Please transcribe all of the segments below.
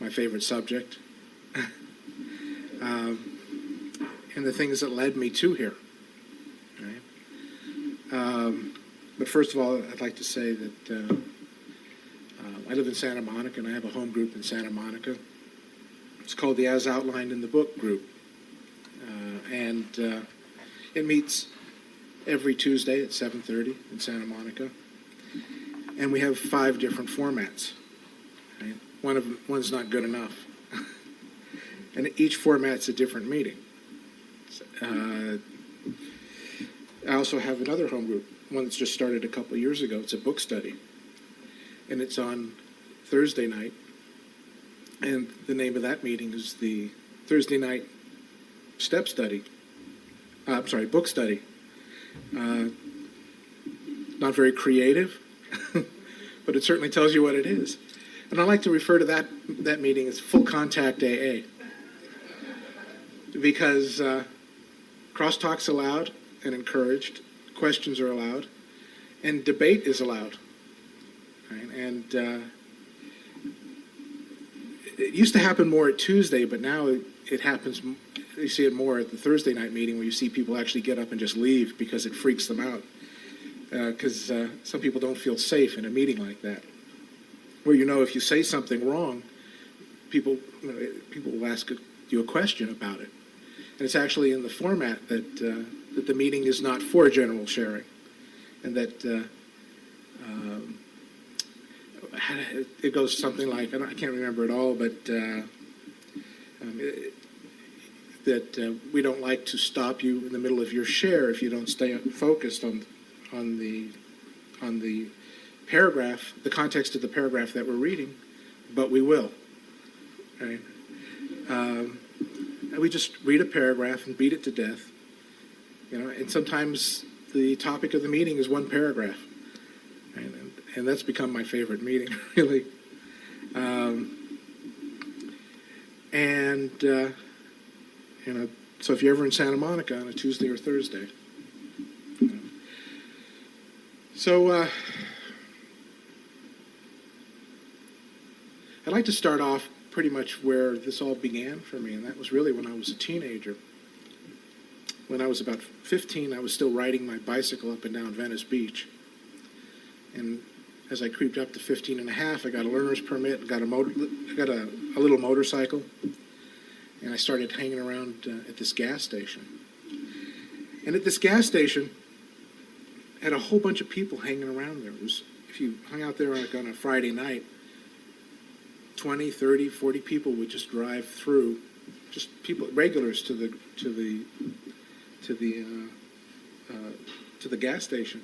my favorite subject, and the things that led me to here. Right? But first of all, I'd like to say that I live in Santa Monica, and I have a home group in Santa Monica. It's called the As Outlined in the Book group, and it meets every Tuesday at 7:30 in Santa Monica, and we have 5 different formats. Right? One's not good enough, and each format's a different meeting. I also have another home group, one that's just started a couple of years ago. It's a book study, and it's on Thursday night, and the name of that meeting is the Thursday night book study. Not very creative, but it certainly tells you what it is. And I like to refer to that meeting as full contact AA, because crosstalk's allowed and encouraged, questions are allowed, and debate is allowed. Right? And it used to happen more at Tuesday, but now it happens. You see it more at the Thursday night meeting, where you see people actually get up and just leave because it freaks them out. Because some people don't feel safe in a meeting like that, where if you say something wrong, people will ask you a question about it. And it's actually in the format that the meeting is not for general sharing, and that it goes something like, I can't remember it all, but that we don't like to stop you in the middle of your share if you don't stay focused on the paragraph, the context of the paragraph that we're reading, but we will. Right? And we just read a paragraph and beat it to death, and sometimes the topic of the meeting is one paragraph, right? And that's become my favorite meeting, really. So if you're ever in Santa Monica on a Tuesday or Thursday. So I'd like to start off pretty much where this all began for me, and that was really when I was a teenager. When I was about 15, I was still riding my bicycle up and down Venice Beach. And as I creeped up to 15 and a half, I got a learner's permit, got a little motorcycle, and I started hanging around at this gas station. And at this gas station, had a whole bunch of people hanging around there. It was, if you hung out there on a Friday night, 20, 30, 40 people would just drive through, just people, regulars to the gas station,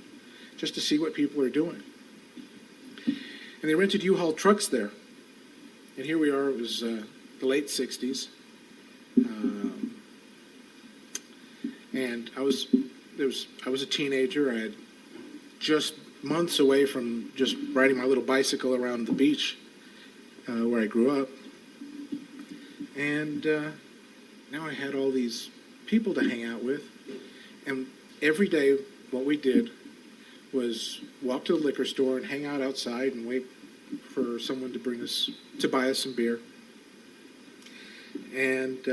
just to see what people are doing. And they rented U-Haul trucks there. And here we are. It was the late '60s, and I was a teenager. I had just months away from just riding my little bicycle around the beach where I grew up. And now I had all these people to hang out with. And every day what we did was walk to the liquor store and hang out outside and wait for someone to buy us some beer. And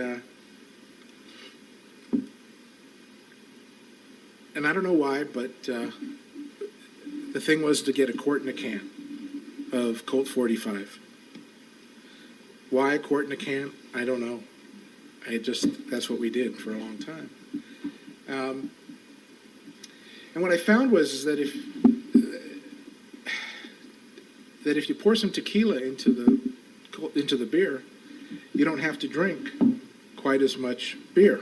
I don't know why, but the thing was to get a quart and a can of Colt 45. Why a quart and a can? I don't know. That's what we did for a long time. And what I found was that if you pour some tequila into the beer, you don't have to drink quite as much beer.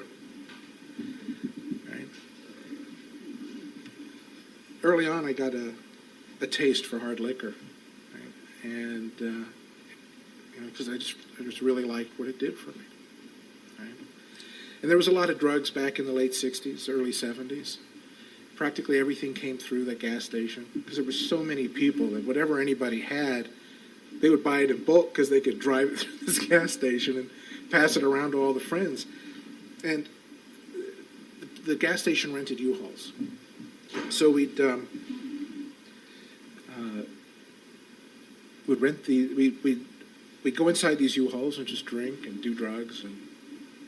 Right? Early on, I got a taste for hard liquor, right? And because I just really liked what it did for me. Right? And there was a lot of drugs back in the late '60s, early '70s. Practically everything came through that gas station because there were so many people that whatever anybody had, they would buy it in bulk because they could drive it through this gas station and pass it around to all the friends. And the gas station rented U-Hauls. So we'd we'd go inside these U-Hauls and just drink and do drugs and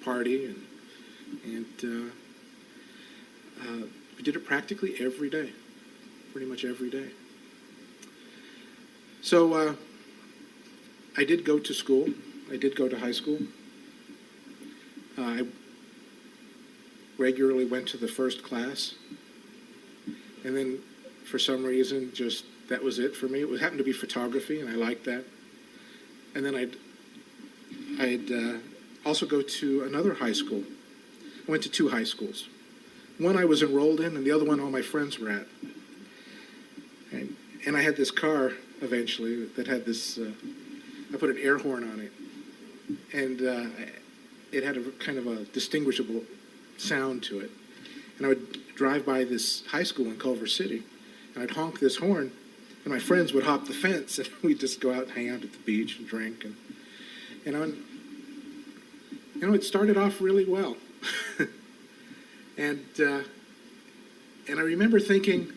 party, and we did it practically every day, pretty much every day. So I did go to school. I did go to high school. I regularly went to the first class, and then for some reason, just that was it for me. It happened to be photography, and I liked that. And then I'd also go to another high school. I went to 2 high schools. One I was enrolled in, and the other one all my friends were at. And I had this car eventually that had this, I put an air horn on it. And it had a kind of a distinguishable sound to it. And I would drive by this high school in Culver City, and I'd honk this horn, and my friends would hop the fence, and we'd just go out and hang out at the beach and drink. And it started off really well. And I remember thinking,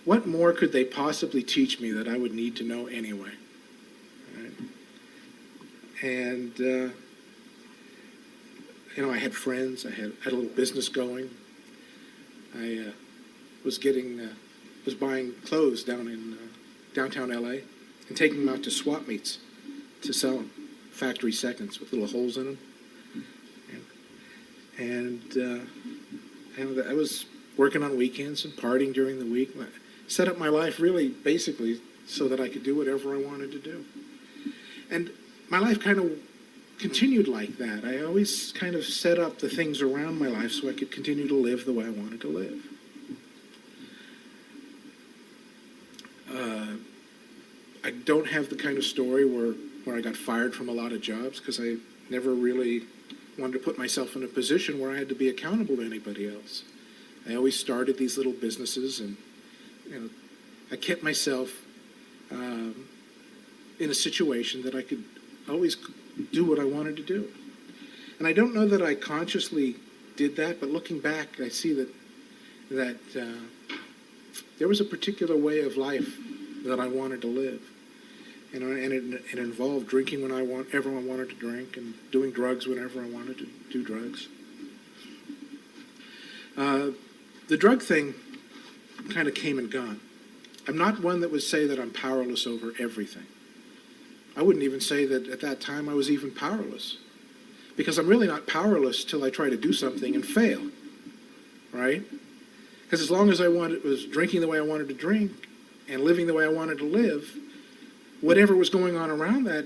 what more could they possibly teach me that I would need to know anyway? Right? And I had friends. I had a little business going. I was buying clothes down in downtown LA and taking them out to swap meets to sell them, factory seconds with little holes in them. And I was working on weekends and partying during the week. I set up my life really basically so that I could do whatever I wanted to do. And my life kind of continued like that. I always kind of set up the things around my life so I could continue to live the way I wanted to live. I don't have the kind of story where I got fired from a lot of jobs, because I never really wanted to put myself in a position where I had to be accountable to anybody else. I always started these little businesses, and I kept myself in a situation that I could always do what I wanted to do. And I don't know that I consciously did that, but looking back, I see that there was a particular way of life that I wanted to live. And it involved drinking whenever I wanted to drink, and doing drugs whenever I wanted to do drugs. The drug thing kind of came and gone. I'm not one that would say that I'm powerless over everything. I wouldn't even say that at that time I was even powerless, because I'm really not powerless till I try to do something and fail, right? Because as long as I was drinking the way I wanted to drink and living the way I wanted to live, whatever was going on around that,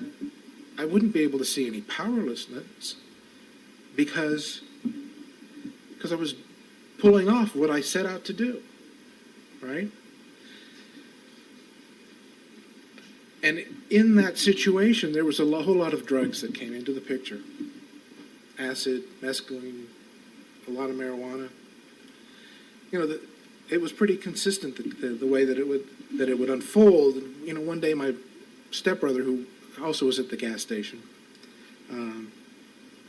I wouldn't be able to see any powerlessness, because I was pulling off what I set out to do, right? And in that situation, there was a whole lot of drugs that came into the picture. Acid, mescaline, a lot of marijuana. It was pretty consistent, the way that it would unfold. And, one day my stepbrother, who also was at the gas station,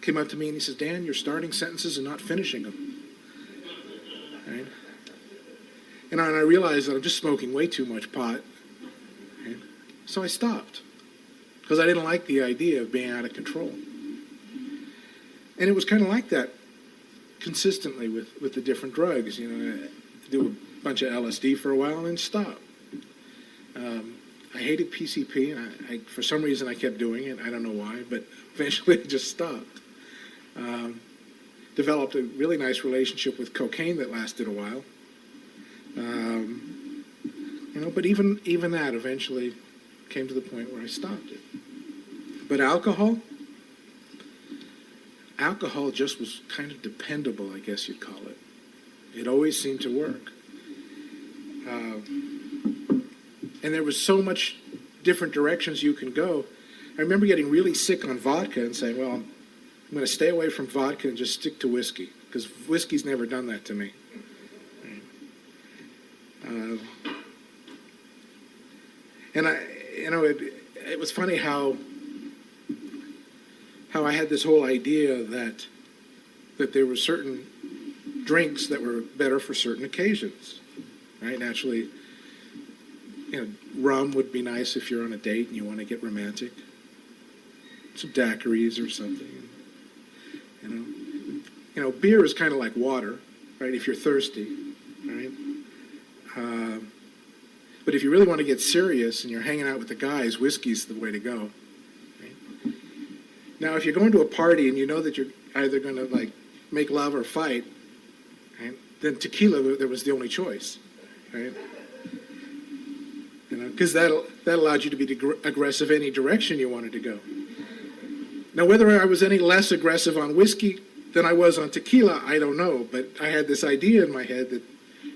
came up to me and he says, "Dan, you're starting sentences and not finishing them." Right? And I realized that I'm just smoking way too much pot. Right? So I stopped, because I didn't like the idea of being out of control. And it was kind of like that consistently with the different drugs. I do a bunch of LSD for a while and then stop. I hated PCP, and for some reason I kept doing it. I don't know why, but eventually I just stopped. Developed a really nice relationship with cocaine that lasted a while. But even that eventually came to the point where I stopped it. But alcohol just was kind of dependable, I guess you'd call it. It always seemed to work. And there was so much different directions you can go. I remember getting really sick on vodka and saying, well, I'm going to stay away from vodka and just stick to whiskey, because whiskey's never done that to me. And it was funny how I had this whole idea that there were certain drinks that were better for certain occasions, right? Naturally, rum would be nice if you're on a date and you want to get romantic. some daiquiris or something. Beer is kind of like water, right? If you're thirsty, right? But if you really want to get serious and you're hanging out with the guys, whiskey's the way to go. Right? Now, if you're going to a party and you know that you're either going to like make love or fight, right, then tequila there was the only choice, right? Because that allowed you to be aggressive any direction you wanted to go. Now, whether I was any less aggressive on whiskey than I was on tequila, I don't know. But I had this idea in my head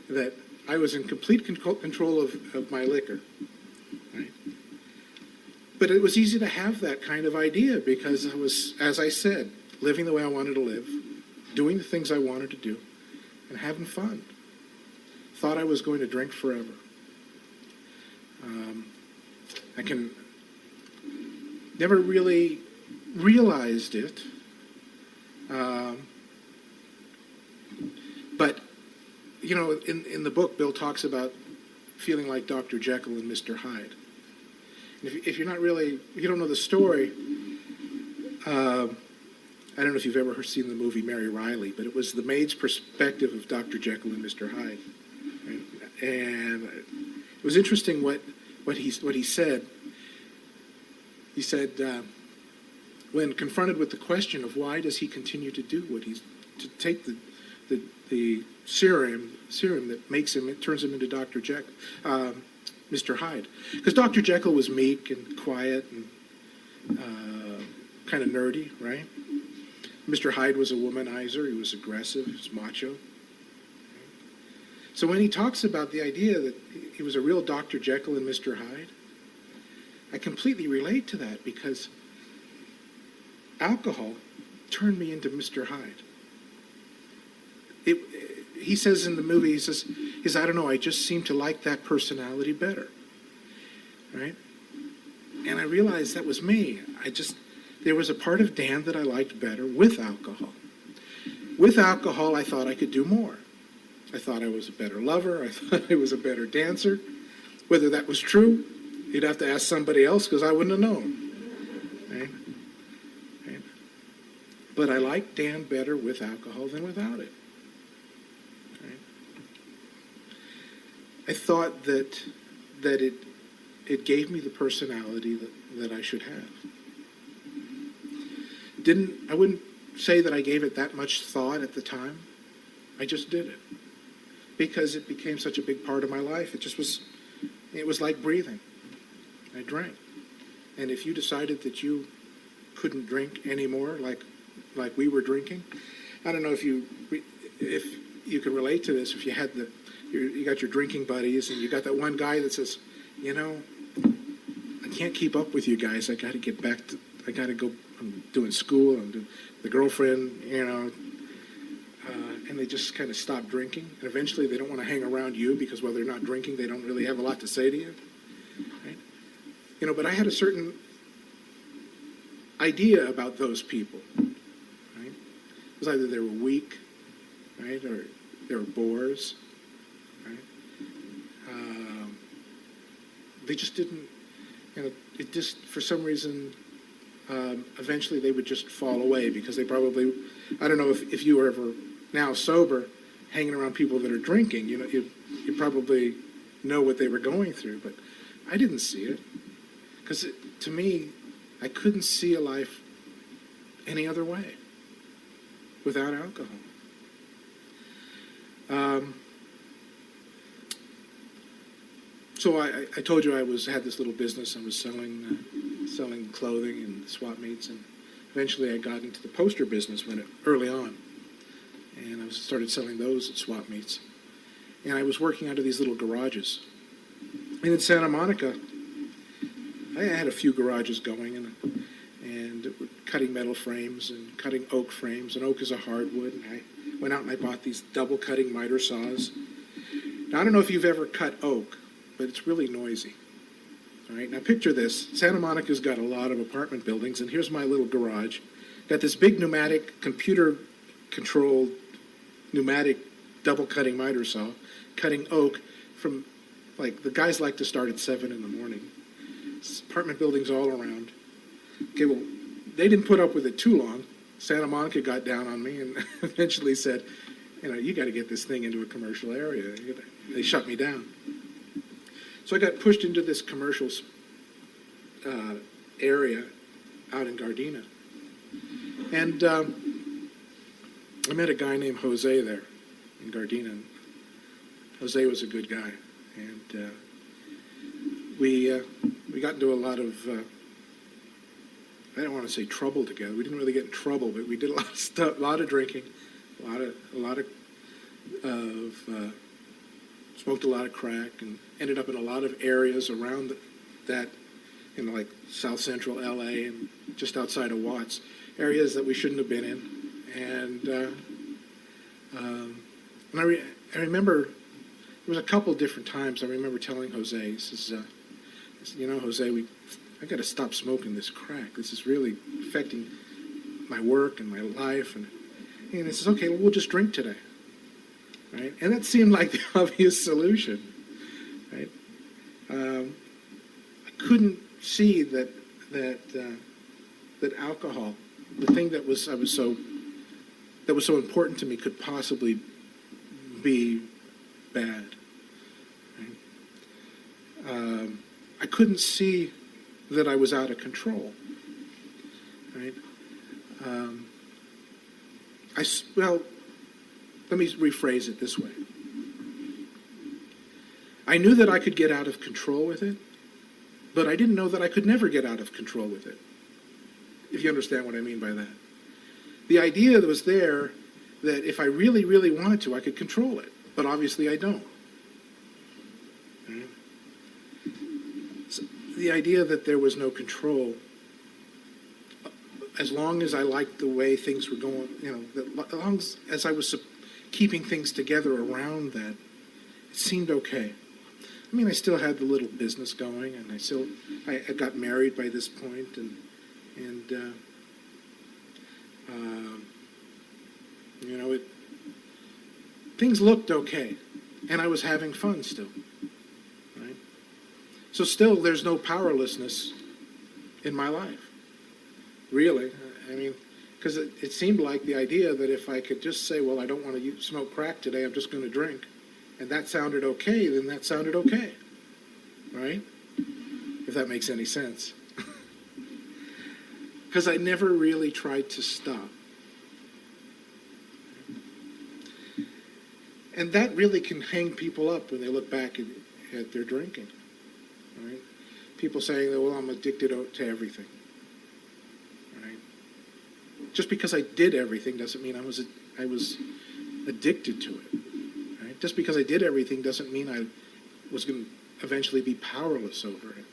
that I was in complete control of my liquor. Right? But it was easy to have that kind of idea because I was, as I said, living the way I wanted to live, doing the things I wanted to do, and having fun. Thought I was going to drink forever. I can never really realized it, but in the book, Bill talks about feeling like Dr. Jekyll and Mr. Hyde. And if you're not really, if you don't know the story, I don't know if you've ever seen the movie Mary Riley, but it was the maid's perspective of Dr. Jekyll and Mr. Hyde, right? And it was interesting what he said. He said, when confronted with the question of why does he continue to do what he's to take the serum that turns him into Dr. Jekyll, Mr. Hyde, because Dr. Jekyll was meek and quiet and kind of nerdy, right? Mr. Hyde was a womanizer. He was aggressive. He was macho. So when he talks about the idea that he was a real Dr. Jekyll and Mr. Hyde, I completely relate to that because alcohol turned me into Mr. Hyde. He says in the movie, he says, I don't know, I just seem to like that personality better, right? And I realized that was me. There was a part of Dan that I liked better with alcohol. With alcohol, I thought I could do more. I thought I was a better lover. I thought I was a better dancer. Whether that was true, you'd have to ask somebody else because I wouldn't have known. Right? Right? But I liked Dan better with alcohol than without it. Right? I thought that it gave me the personality that I should have. I wouldn't say that I gave it that much thought at the time. I just did it because it became such a big part of my life. It was like breathing. I drank. And if you decided that you couldn't drink anymore, like we were drinking, I don't know if you can relate to this. If you had you got your drinking buddies, and you got that one guy that says, I can't keep up with you guys. I got to get back to. I got to go. I'm doing school. I'm doing the girlfriend. And they just kind of stop drinking. And eventually, they don't want to hang around you because while they're not drinking, they don't really have a lot to say to you. Right? But I had a certain idea about those people. Right? It was either they were weak, right, or they were bores. Right? They just didn't. It just for some reason. Eventually, they would just fall away because they probably. I don't know if you were ever now sober, hanging around people that are drinking. You probably know what they were going through, but I didn't see it because to me, I couldn't see a life any other way without alcohol. So I told you I had this little business. I was selling clothing and swap meets, and eventually I got into the poster business early on, and I started selling those at swap meets. And I was working out of these little garages. And in Santa Monica, I had a few garages going, and cutting metal frames and cutting oak frames, and oak is a hardwood. And I went out and I bought these double cutting miter saws. Now I don't know if you've ever cut oak, but it's really noisy. All right, now picture this. Santa Monica's got a lot of apartment buildings, and here's my little garage. Got this big pneumatic, computer-controlled pneumatic double-cutting miter saw, cutting oak from, the guys like to start at 7 in the morning. Apartment buildings all around. Okay, well, they didn't put up with it too long. Santa Monica got down on me and eventually said, you got to get this thing into a commercial area. They shut me down. So I got pushed into this commercial area out in Gardena. And I met a guy named Jose there in Gardena. Jose was a good guy. And we got into a lot of, I don't want to say trouble together. We didn't really get in trouble, but we did a lot of stuff, a lot of drinking, a lot of smoked a lot of crack, and ended up in a lot of areas around that, like South Central LA and just outside of Watts, areas that we shouldn't have been in. And I remember there was a couple different times I remember telling Jose, he says, Jose, I got to stop smoking this crack. This is really affecting my work and my life. And he says, okay, well, we'll just drink today. Right? And that seemed like the obvious solution. Right? I couldn't see that alcohol, the thing that was so important to me, could possibly be bad. Right? I couldn't see that I was out of control. Right? Well, let me rephrase it this way. I knew that I could get out of control with it, but I didn't know that I could never get out of control with it, if you understand what I mean by that. The idea that was there that if I really, really wanted to, I could control it, but obviously I don't. Right? So the idea that there was no control, as long as I liked the way things were going, as long as I was keeping things together around that, it seemed okay. I mean, I still had the little business going, and I got married by this point, and things looked okay, and I was having fun still, right? So still, there's no powerlessness in my life, really. I mean, because it seemed like the idea that if I could just say, well, I don't want to smoke crack today, I'm just going to drink, and that sounded okay, then that sounded okay, right? If that makes any sense. Because I never really tried to stop. And that really can hang people up when they look back at their drinking, right? People saying that, well, I'm addicted to everything, right? Just because I did everything doesn't mean I was addicted to it, right? Just because I did everything doesn't mean I was going to eventually be powerless over it,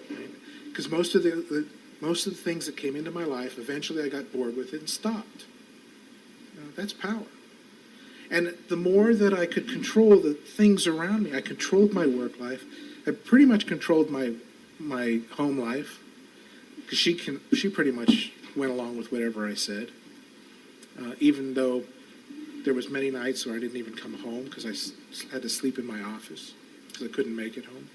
right? Because most of the things that came into my life, eventually I got bored with it and stopped. That's power. And the more that I could control the things around me, I controlled my work life. I pretty much controlled my home life, because she pretty much went along with whatever I said, even though there was many nights where I didn't even come home because I had to sleep in my office because I couldn't make it home.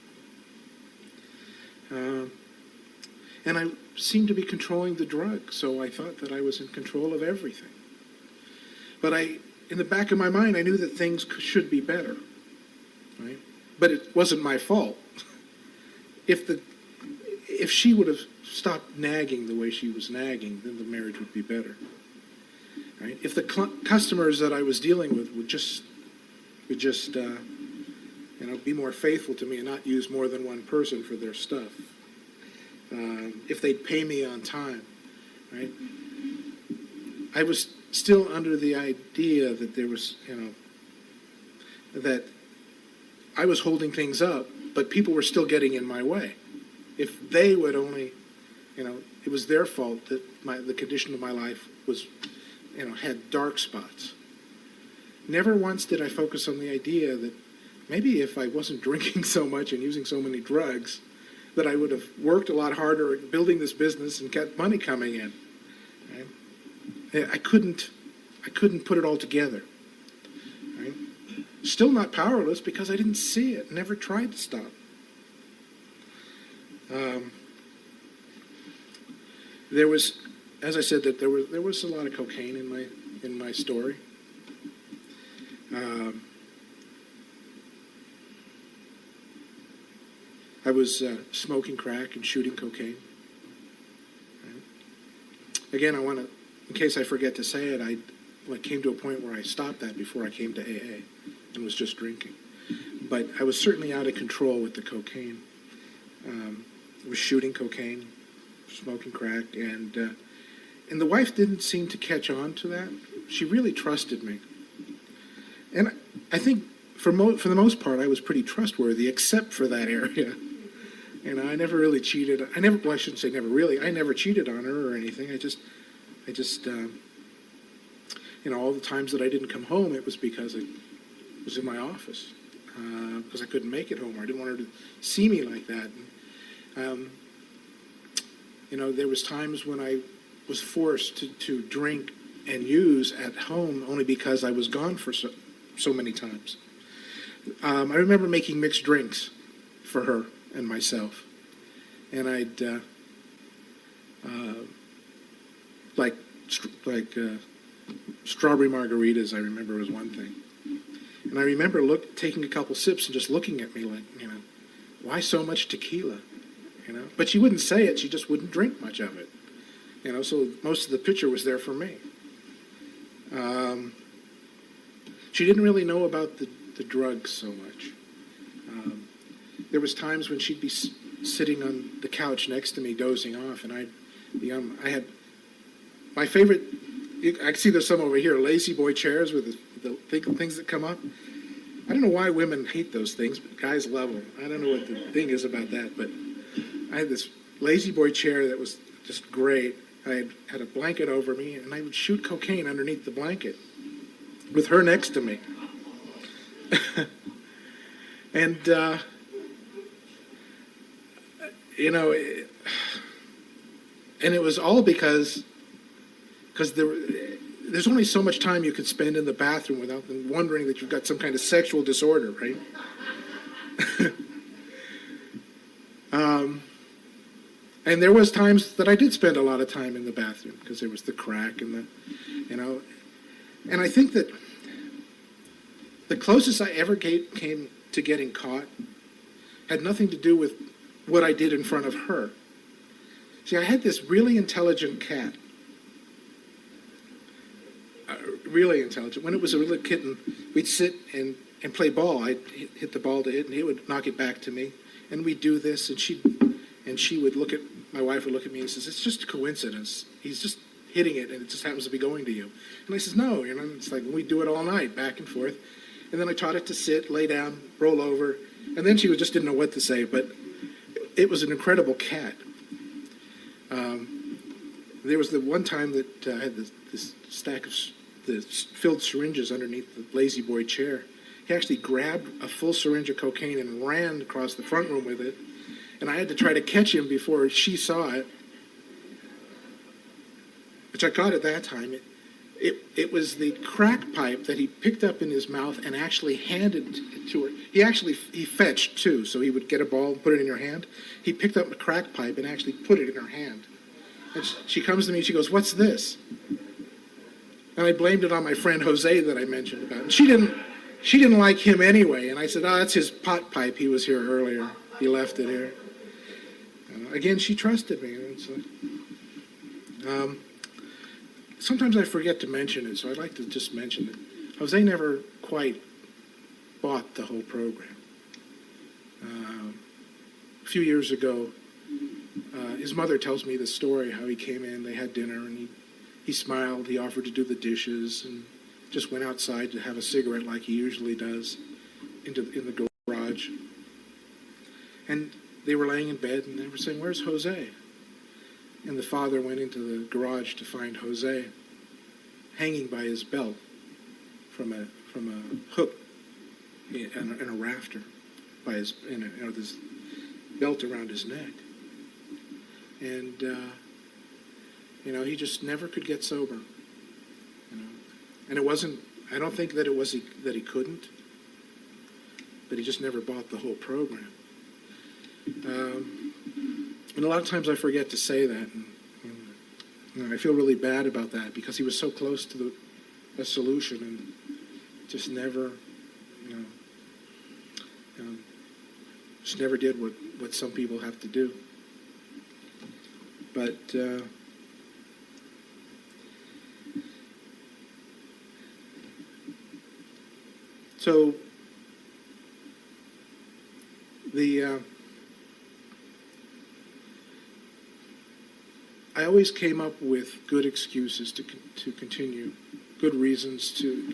And I seemed to be controlling the drug, so I thought that I was in control of everything. But in the back of my mind, I knew that things should be better, right? But it wasn't my fault. If she would have stopped nagging the way she was nagging, then the marriage would be better, right? If the customers that I was dealing with would just be more faithful to me and not use more than one person for their stuff, if they'd pay me on time, right? I was still under the idea that there was, that I was holding things up, but people were still getting in my way. If they would only, it was their fault that the condition of my life was, had dark spots. Never once did I focus on the idea that maybe if I wasn't drinking so much and using so many drugs, that I would have worked a lot harder at building this business and kept money coming in. Right? I couldn't put it all together. Right? Still not powerless because I didn't see it, never tried to stop. There was as I said, that there was a lot of cocaine in my story. I was smoking crack and shooting cocaine. Again, I want to, in case I forget to say it, I came to a point where I stopped that before I came to AA and was just drinking. But I was certainly out of control with the cocaine. I was shooting cocaine, smoking crack, and the wife didn't seem to catch on to that. She really trusted me. And I think for the most part, I was pretty trustworthy, except for that area. You know, I never really cheated. Well, I shouldn't say never really. I never cheated on her or anything. I just, you know, all the times that I didn't come home, it was because I was in my office, because I couldn't make it home, or I didn't want her to see me like that. And, you know, there was times when I was forced to drink and use at home only because I was gone for so many times. I remember making mixed drinks for her and myself, and I'd strawberry margaritas. I remember was one thing, and I remember taking a couple sips and just looking at me like, you know, why so much tequila, you know? But she wouldn't say it. She just wouldn't drink much of it, you know. So most of the picture was there for me. She didn't really know about the drugs so much. There was times when she'd be sitting on the couch next to me, dozing off, and I had my favorite. I can see there's some over here, lazy boy chairs with the things that come up. I don't know why women hate those things, but guys love them. I don't know what the thing is about that, but I had this lazy boy chair that was just great. I had a blanket over me, and I would shoot cocaine underneath the blanket with her next to me. And, you know, and it was all because there's only so much time you could spend in the bathroom without them wondering that you've got some kind of sexual disorder, right? And there was times that I did spend a lot of time in the bathroom because there was the crack and the, you know, and I think that the closest I ever came to getting caught had nothing to do with what I did in front of her. See, I had this really intelligent cat, really intelligent. When it was a little kitten, we'd sit and play ball. I'd hit the ball to it, and he would knock it back to me, and we'd do this, and she would look at, my wife would look at me and says, "It's just a coincidence. He's just hitting it, and it just happens to be going to you." And I says, "No, you know, it's like we do it all night, back and forth." And then I taught it to sit, lay down, roll over, and then she just didn't know what to say, but it was an incredible cat. There was the one time that I had this stack of the filled syringes underneath the lazy boy chair. He actually grabbed a full syringe of cocaine and ran across the front room with it, and I had to try to catch him before she saw it, which I caught at that time. It was the crack pipe that he picked up in his mouth and actually handed it to her. He fetched too, so he would get a ball and put it in her hand. He picked up a crack pipe and actually put it in her hand. And she comes to me and she goes, "What's this?" And I blamed it on my friend Jose that I mentioned about. And she didn't like him anyway. And I said, "Oh, that's his pot pipe. He was here earlier. He left it here." Again, she trusted me. And so, sometimes I forget to mention it, so I'd like to just mention it. Jose never quite bought the whole program. A few years ago, his mother tells me the story, how he came in, they had dinner, and he smiled, he offered to do the dishes, and just went outside to have a cigarette like he usually does in the garage. And they were laying in bed, and they were saying, "Where's Jose?" And the father went into the garage to find Jose hanging by his belt from a hook and a rafter by his, this belt around his neck. And he just never could get sober. And it wasn't. I don't think that it was that he couldn't, but he just never bought the whole program. And a lot of times I forget to say that. And And I feel really bad about that because he was so close to a solution and just never, you know, just never did what some people have to do. But so I always came up with good excuses to continue, good reasons to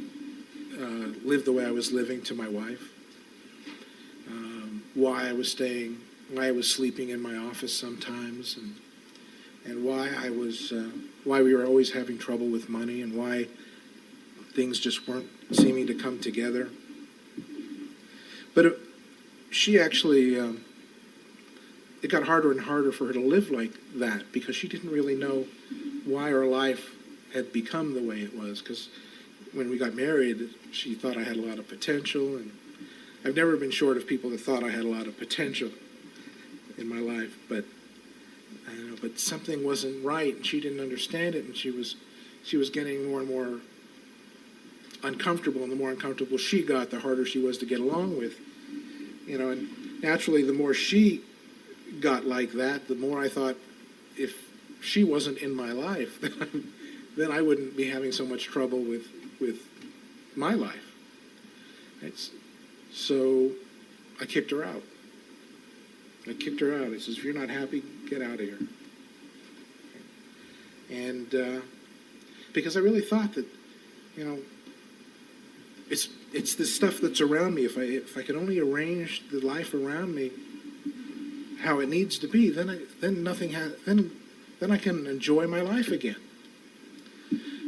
live the way I was living to my wife. Why I was sleeping in my office sometimes, and why why we were always having trouble with money, and why things just weren't seeming to come together. But she actually, it got harder and harder for her to live like that because she didn't really know why her life had become the way it was. Because when we got married, she thought I had a lot of potential, and I've never been short of people that thought I had a lot of potential in my life, but something wasn't right, and she didn't understand it, and she was getting more and more uncomfortable, and the more uncomfortable she got, the harder she was to get along with, and naturally, the more she got like that, the more I thought, if she wasn't in my life, then I wouldn't be having so much trouble with my life. Right? So I kicked her out. I says, if you're not happy, get out of here. And because I really thought that, it's the stuff that's around me. If I could only arrange the life around me how it needs to be, then I can enjoy my life again.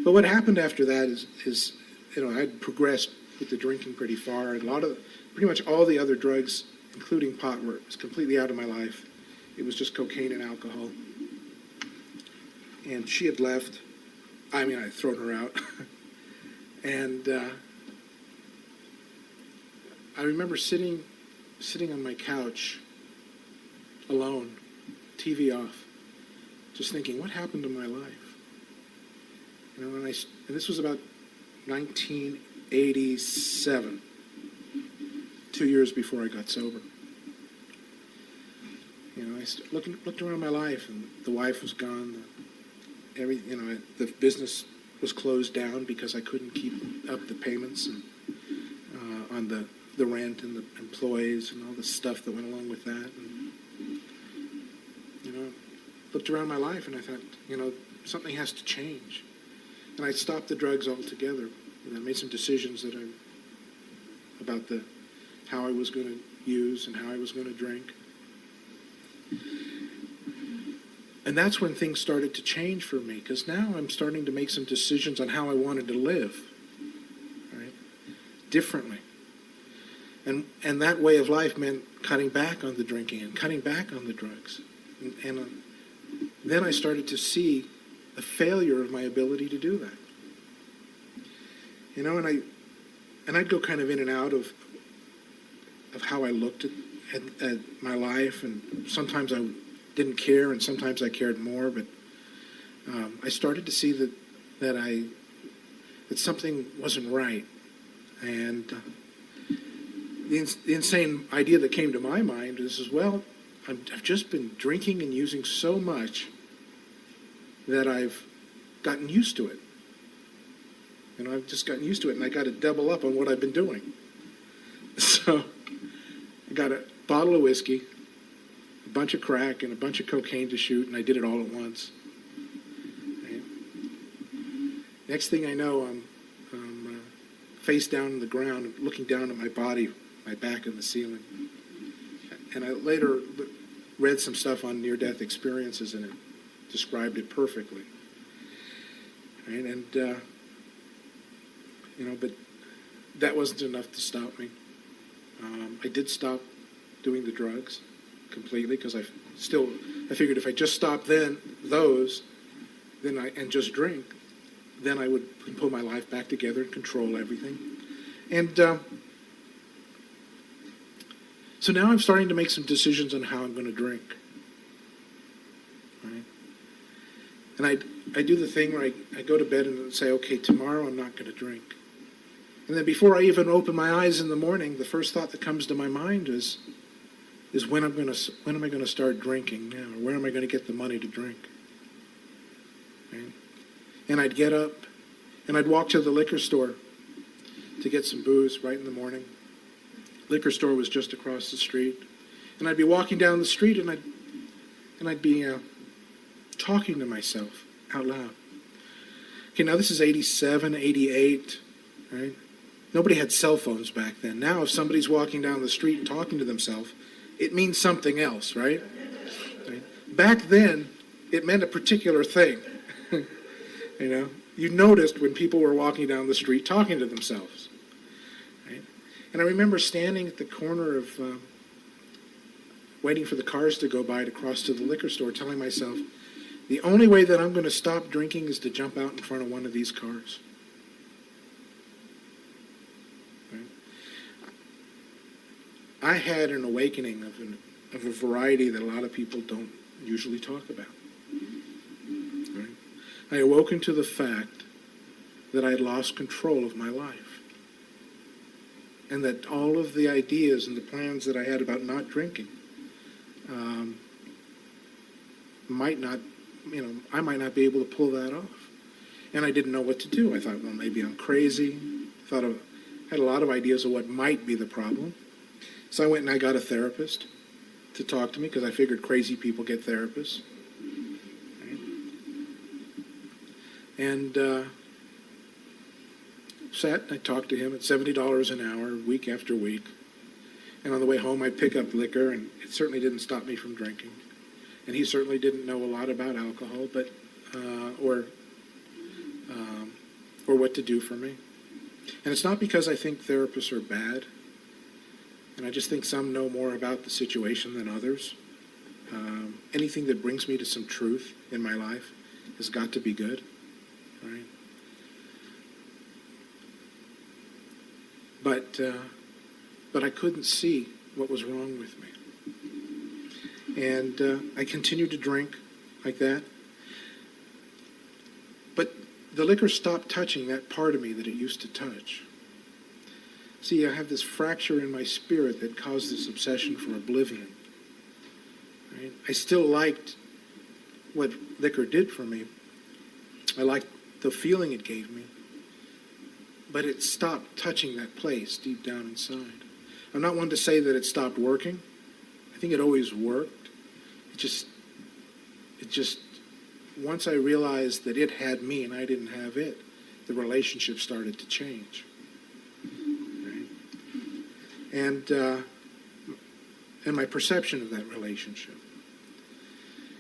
But what happened after that is I'd progressed with the drinking pretty far. Pretty much all the other drugs, including pot, was completely out of my life. It was just cocaine and alcohol. And she had left. I mean, I'd thrown her out. And I remember sitting on my couch alone, TV off, just thinking, what happened to my life? And this was about 1987, 2 years before I got sober. I looked around my life, and the wife was gone. The business was closed down because I couldn't keep up the payments and on the rent and the employees and all the stuff that went along with that. And, looked around my life, and I thought, something has to change. And I stopped the drugs altogether. And I made some decisions about how I was going to use and how I was going to drink. And that's when things started to change for me, because now I'm starting to make some decisions on how I wanted to live, right? Differently. And that way of life meant cutting back on the drinking and cutting back on the drugs. And then I started to see the failure of my ability to do that. And I'd go kind of in and out of how I looked at my life, and sometimes I didn't care, and sometimes I cared more. But I started to see that something wasn't right, and the insane idea that came to my mind is, well, I've just been drinking and using so much that I've gotten used to it. I've just gotten used to it, and I got to double up on what I've been doing. So I got a bottle of whiskey, a bunch of crack, and a bunch of cocaine to shoot, and I did it all at once. And next thing I know, I'm face down on the ground, looking down at my body, my back in the ceiling. And I later read some stuff on near-death experiences, and it described it perfectly. Right? And but that wasn't enough to stop me. I did stop doing the drugs completely, because I figured if I just stopped and just drink, then I would pull my life back together and control everything. And so now I'm starting to make some decisions on how I'm going to drink. Right? And I do the thing where I go to bed and say, okay, tomorrow I'm not going to drink. And then before I even open my eyes in the morning, the first thought that comes to my mind is when am I going to start drinking now? Or where am I going to get the money to drink? Right? And I'd get up and I'd walk to the liquor store to get some booze right in the morning. Liquor store was just across the street. And I'd be walking down the street and I'd be talking to myself out loud. Okay, now this is 87, 88, right? Nobody had cell phones back then. Now if somebody's walking down the street and talking to themselves, it means something else, right? Back then, it meant a particular thing. You know, you noticed when people were walking down the street talking to themselves. Right? And I remember standing at the corner of, waiting for the cars to go by to cross to the liquor store, telling myself, the only way that I'm going to stop drinking is to jump out in front of one of these cars. Right? I had an awakening of a variety that a lot of people don't usually talk about. Right? I awoken to the fact that I had lost control of my life. And that all of the ideas and the plans that I had about not drinking I might not be able to pull that off. And I didn't know what to do. I thought, well, maybe I'm crazy. Had a lot of ideas of what might be the problem. So I went and I got a therapist to talk to me because I figured crazy people get therapists. Right? And sat and I talked to him at $70 an hour, week after week. And on the way home, I'd pick up liquor, and it certainly didn't stop me from drinking. And he certainly didn't know a lot about alcohol, but or what to do for me. And it's not because I think therapists are bad, and I just think some know more about the situation than others. Anything that brings me to some truth in my life has got to be good, right? But I couldn't see what was wrong with me. And I continued to drink like that. But the liquor stopped touching that part of me that it used to touch. See, I have this fracture in my spirit that caused this obsession for oblivion. Right? I still liked what liquor did for me. I liked the feeling it gave me. But it stopped touching that place deep down inside. I'm not one to say that it stopped working. I think it always worked. It just, once I realized that it had me and I didn't have it, the relationship started to change. Right? And my perception of that relationship.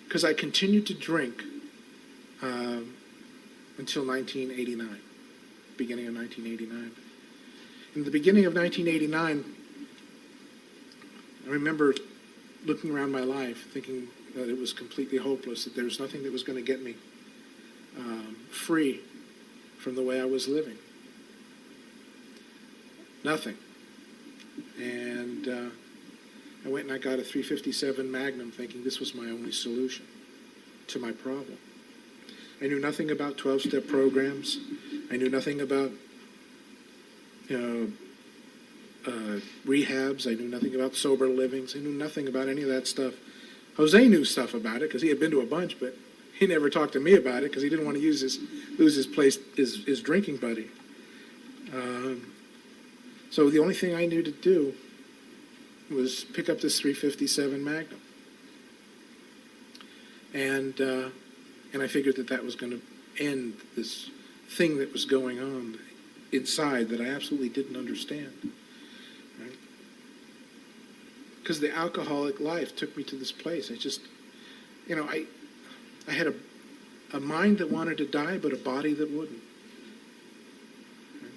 Because I continued to drink until 1989, beginning of 1989. In the beginning of 1989, I remember looking around my life, thinking that it was completely hopeless, that there was nothing that was going to get me free from the way I was living. Nothing. And I went and I got a 357 Magnum, thinking this was my only solution to my problem. I knew nothing about 12-step programs. I knew nothing about rehabs. I knew nothing about sober livings. I knew nothing about any of that stuff. Jose knew stuff about it because he had been to a bunch, but he never talked to me about it because he didn't want to lose his drinking buddy. So the only thing I knew to do was pick up this 357 Magnum, and I figured that was going to end this thing that was going on inside that I absolutely didn't understand. Right? Because the alcoholic life took me to this place. I just, I had a mind that wanted to die, but a body that wouldn't. Right?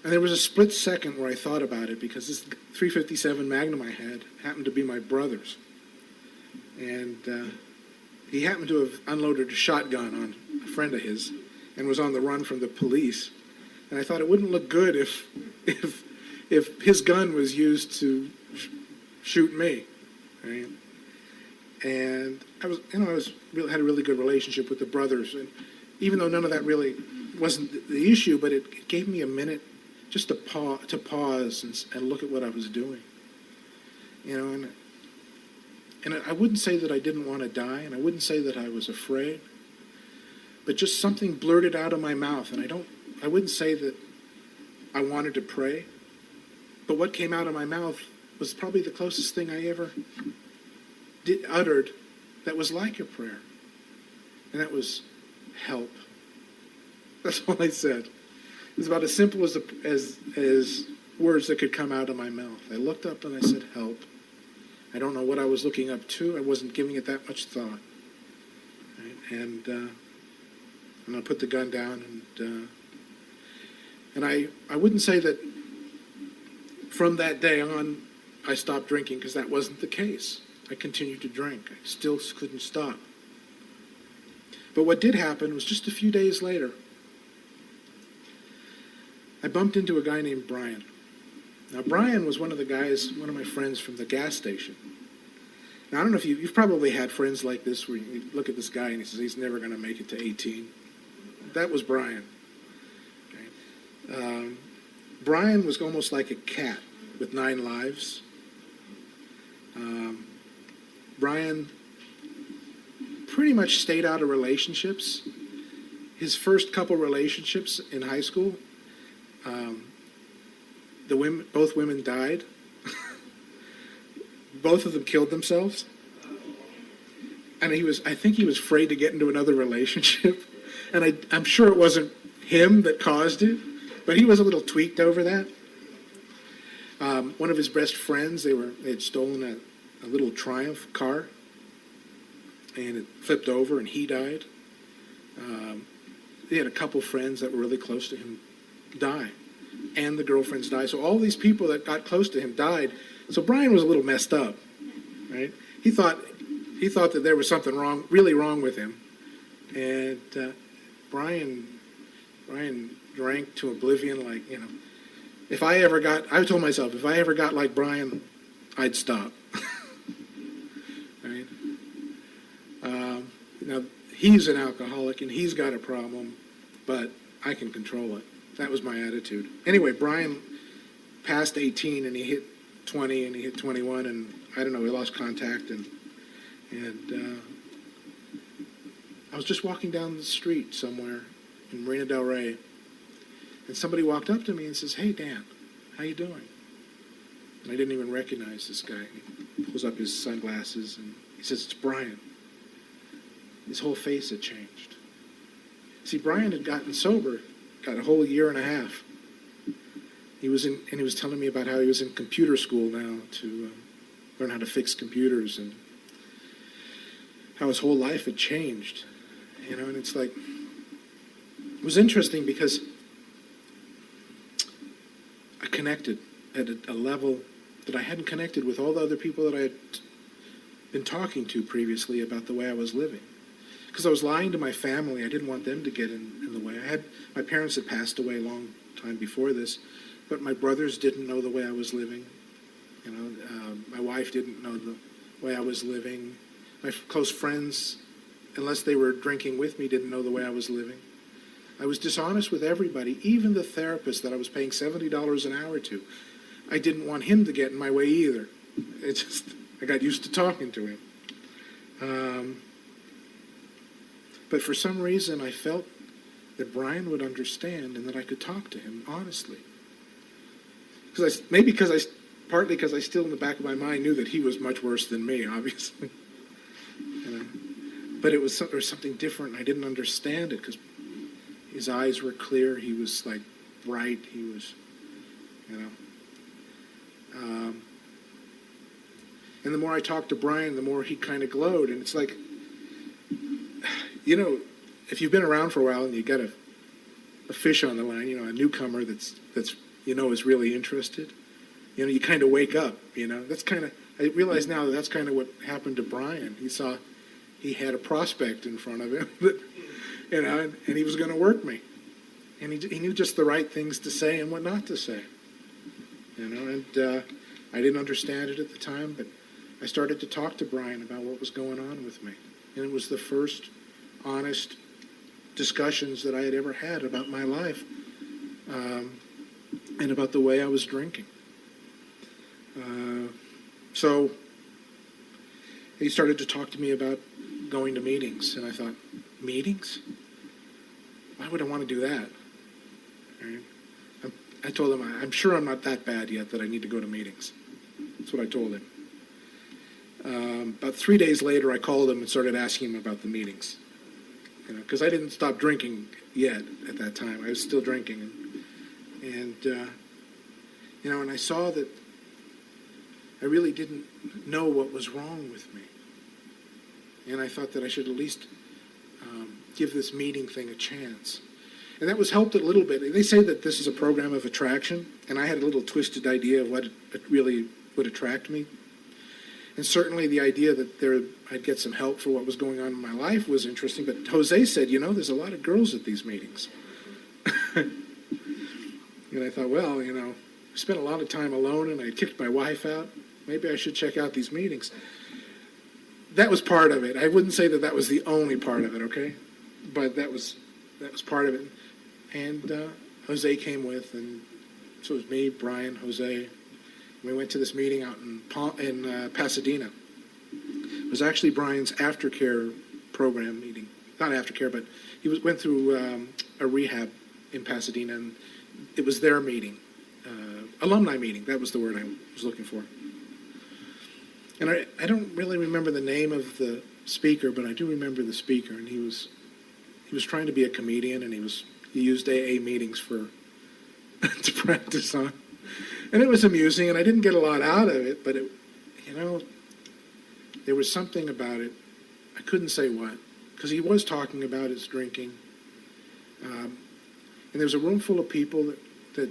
And there was a split second where I thought about it, because this 357 Magnum I had happened to be my brother's. And he happened to have unloaded a shotgun on a friend of his and was on the run from the police. And I thought it wouldn't look good if his gun was used to shoot me, right? And I had a really good relationship with the brothers, and even though none of that really wasn't the issue, but it gave me a minute just to pause and look at what I was doing, and I wouldn't say that I didn't want to die, and I wouldn't say that I was afraid, but just something blurted out of my mouth, and I wouldn't say that I wanted to pray, but what came out of my mouth was probably the closest thing I ever uttered that was like a prayer, and that was help. That's all I said. It was about as simple as words that could come out of my mouth. I looked up and I said, help. I don't know what I was looking up to. I wasn't giving it that much thought. Right? And I put the gun down, and I wouldn't say that from that day on I stopped drinking, because that wasn't the case. I continued to drink. I still couldn't stop. But what did happen was just a few days later, I bumped into a guy named Brian. Now, Brian was one of my friends from the gas station. Now, I don't know if you've probably had friends like this where you look at this guy and he says he's never going to make it to 18. That was Brian. Okay. Brian was almost like a cat with 9 lives. Brian pretty much stayed out of relationships. His first couple relationships in high school, both women died. Both of them killed themselves. And I think he was afraid to get into another relationship. And I'm sure it wasn't him that caused it, but he was a little tweaked over that. One of his best friends, they had stolen a little Triumph car, and it flipped over and he died. He had a couple friends that were really close to him die, and the girlfriends died. So all these people that got close to him died. So Brian was a little messed up, right? He thought that there was something really wrong with him, and Brian drank to oblivion. I told myself, if I ever got like Brian, I'd stop. Right? Now, he's an alcoholic and he's got a problem, but I can control it. That was my attitude. Anyway, Brian passed 18 and he hit 20 and he hit 21, and I don't know, we lost contact, and I was just walking down the street somewhere in Marina Del Rey, and somebody walked up to me and says, "Hey, Dan, how you doing?" And I didn't even recognize this guy. He pulls up his sunglasses and he says, "It's Brian." His whole face had changed. See, Brian had gotten sober, got a whole year and a half. He was telling me about how he was in computer school now to learn how to fix computers, and how his whole life had changed. And it's like, it was interesting because I connected at a level that I hadn't connected with all the other people that I had been talking to previously about the way I was living. Because I was lying to my family. I didn't want them to get in the way. My parents had passed away a long time before this, but my brothers didn't know the way I was living. My wife didn't know the way I was living. My close friends, unless they were drinking with me, didn't know the way I was living. I was dishonest with everybody, even the therapist that I was paying $70 an hour to. I didn't want him to get in my way either. I got used to talking to him. But for some reason, I felt that Brian would understand and that I could talk to him honestly. Partly because I still in the back of my mind knew that he was much worse than me, obviously. But there was something different. I didn't understand it because his eyes were clear. He was like bright. He was, and the more I talked to Brian, the more he kind of glowed. And it's like, if you've been around for a while and you got a fish on the line, a newcomer that's is really interested, you kind of wake up. I realize now that's kind of what happened to Brian. He had a prospect in front of him, and he was going to work me, and he knew just the right things to say and what not to say, and I didn't understand it at the time, but I started to talk to Brian about what was going on with me. And it was the first honest discussions that I had ever had about my life, and about the way I was drinking. So he started to talk to me about going to meetings, and I thought, meetings? Why would I want to do that? Right? I told him, I'm sure I'm not that bad yet that I need to go to meetings. That's what I told him. About 3 days later, I called him and started asking him about the meetings. Because I didn't stop drinking yet at that time. I was still drinking. And I saw that I really didn't know what was wrong with me. And I thought that I should at least give this meeting thing a chance. And that was helped a little bit. They say that this is a program of attraction, and I had a little twisted idea of what it really would attract me. And certainly the idea that I'd get some help for what was going on in my life was interesting. But Jose said, there's a lot of girls at these meetings. And I thought, well, I spent a lot of time alone, and I kicked my wife out. Maybe I should check out these meetings. That was part of it. I wouldn't say that was the only part of it, okay? But that was part of it. And Jose came with, and so it was me, Brian, Jose. We went to this meeting out in Pasadena. It was actually Brian's aftercare program meeting. Not aftercare, but he went through a rehab in Pasadena, and it was their meeting. Alumni meeting, that was the word I was looking for. And I don't really remember the name of the speaker, but I do remember the speaker, and he was trying to be a comedian, and he used AA meetings to practice on. And it was amusing, and I didn't get a lot out of it, but there was something about it. I couldn't say what, because he was talking about his drinking. And there was a room full of people that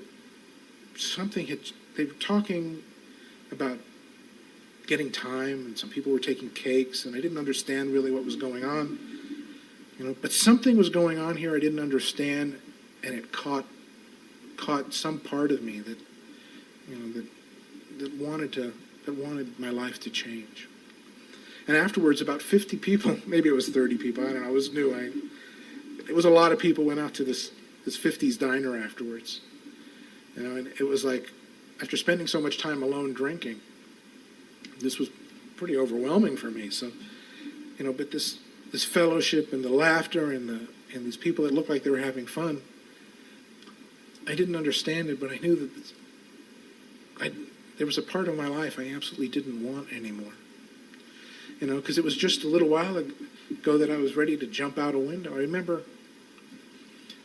they were talking about getting time, and some people were taking cakes, and I didn't understand really what was going on. But something was going on here I didn't understand, and it caught some part of me that wanted my life to change. And afterwards, about 50 people, maybe it was 30 people, I don't know, it was new. It was a lot of people went out to this 50s diner afterwards. And it was like, after spending so much time alone drinking, this was pretty overwhelming for me. So, but this fellowship and the laughter and these people that looked like they were having fun, I didn't understand it, but I knew that there was a part of my life I absolutely didn't want anymore. Because it was just a little while ago that I was ready to jump out a window. I remember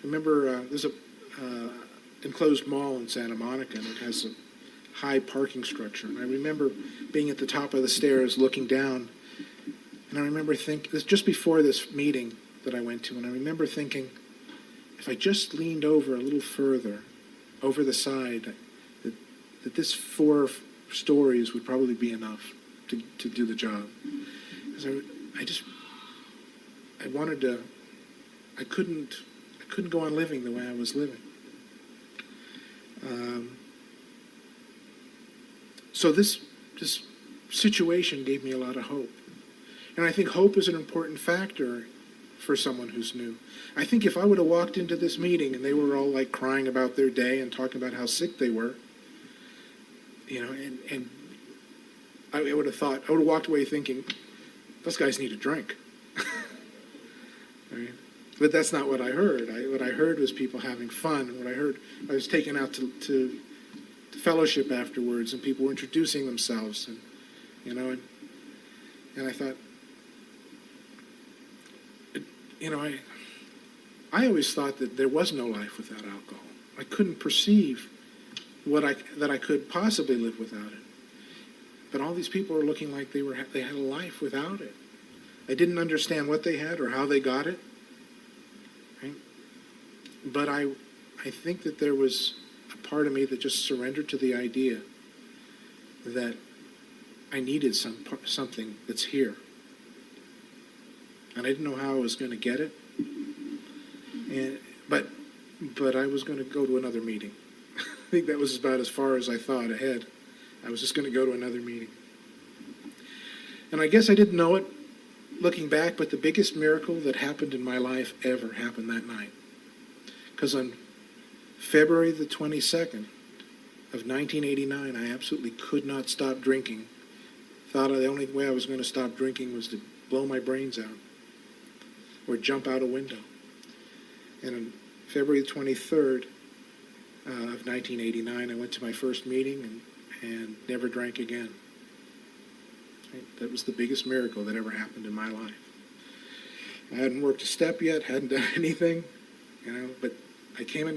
there's a enclosed mall in Santa Monica, and it has a high parking structure. And I remember being at the top of the stairs looking down, and I remember thinking, this just before this meeting that I went to, and I remember thinking, if I just leaned over a little further, over the side, that this 4 stories would probably be enough to do the job. Because I couldn't go on living the way I was living. So this situation gave me a lot of hope. And I think hope is an important factor for someone who's new. I think if I would have walked into this meeting and they were all like crying about their day and talking about how sick they were, and I would have walked away thinking, those guys need a drink. Right? But that's not what I heard. What I heard was people having fun. And I was taken out to fellowship afterwards, and people were introducing themselves, and I thought, I always thought that there was no life without alcohol. I couldn't perceive that I could possibly live without it. But all these people were looking like they had a life without it. I didn't understand what they had or how they got it. Right? But I think that there was a part of me that just surrendered to the idea that I needed something that's here. And I didn't know how I was going to get it. But I was going to go to another meeting. I think that was about as far as I thought ahead. I was just going to go to another meeting. And I guess I didn't know it looking back, but the biggest miracle that happened in my life ever happened that night. Because on February the 22nd of 1989, I absolutely could not stop drinking. Thought the only way I was going to stop drinking was to blow my brains out or jump out a window. And on February 23rd of 1989, I went to my first meeting and never drank again. Right? That was the biggest miracle that ever happened in my life. I hadn't worked a step yet, hadn't done anything, but I came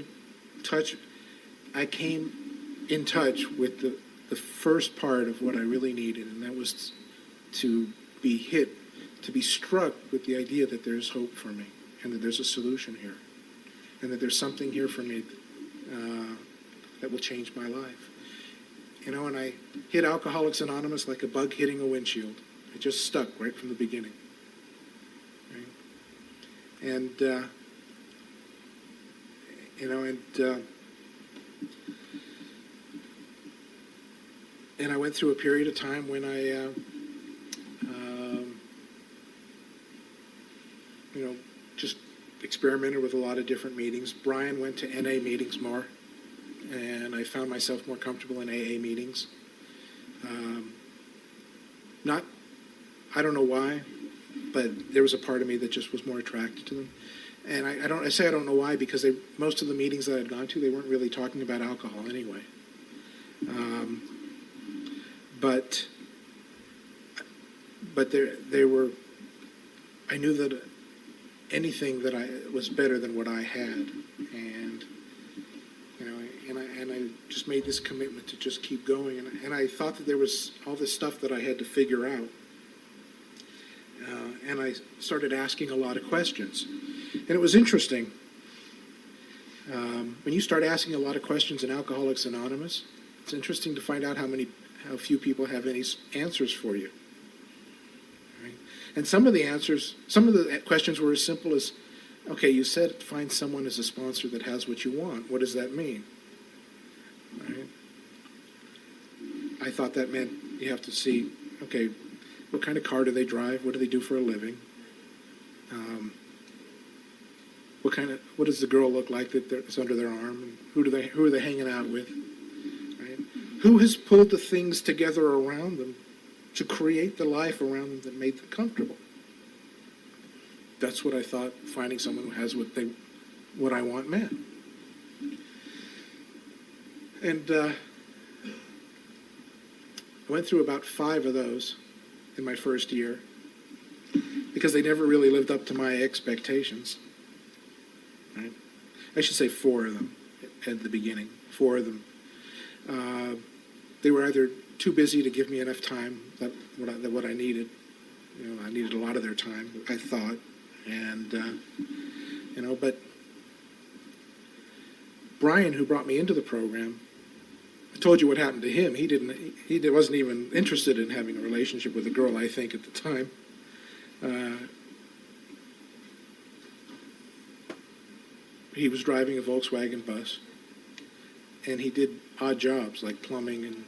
in touch with the first part of what I really needed, and that was to be struck with the idea that there's hope for me, and that there's a solution here, and that there's something here for me that will change my life. And I hit Alcoholics Anonymous like a bug hitting a windshield. It just stuck right from the beginning. Right? And I went through a period of time when I, just experimented with a lot of different meetings. Brian went to NA meetings more, and I found myself more comfortable in AA meetings. I don't know why, but there was a part of me that just was more attracted to them. And I say I don't know why, because most of the meetings that I'd gone to, they weren't really talking about alcohol anyway. But they were. I knew that anything that I was better than what I had, and I just made this commitment to just keep going. And I thought that there was all this stuff that I had to figure out. And I started asking a lot of questions. And it was interesting. When you start asking a lot of questions in Alcoholics Anonymous, it's interesting to find out how few people have any answers for you. Right? And some of the questions were as simple as, okay, you said find someone as a sponsor that has what you want. What does that mean? Right? I thought that meant you have to see, okay, what kind of car do they drive? What do they do for a living? What does the girl look like that's under their arm? And who are they hanging out with? Right? Who has pulled the things together around them to create the life around them that made them comfortable? That's what I thought finding someone who has what I want meant. And I went through about 5 of those in my first year, because they never really lived up to my expectations. Right? I should say 4 of them at the beginning. 4 of them. They were either too busy to give me enough time what I needed. I needed a lot of their time, I thought, and but Brian, who brought me into the program, I told you what happened to him. He wasn't even interested in having a relationship with a girl, I think, at the time. He was driving a Volkswagen bus, and he did odd jobs like plumbing and,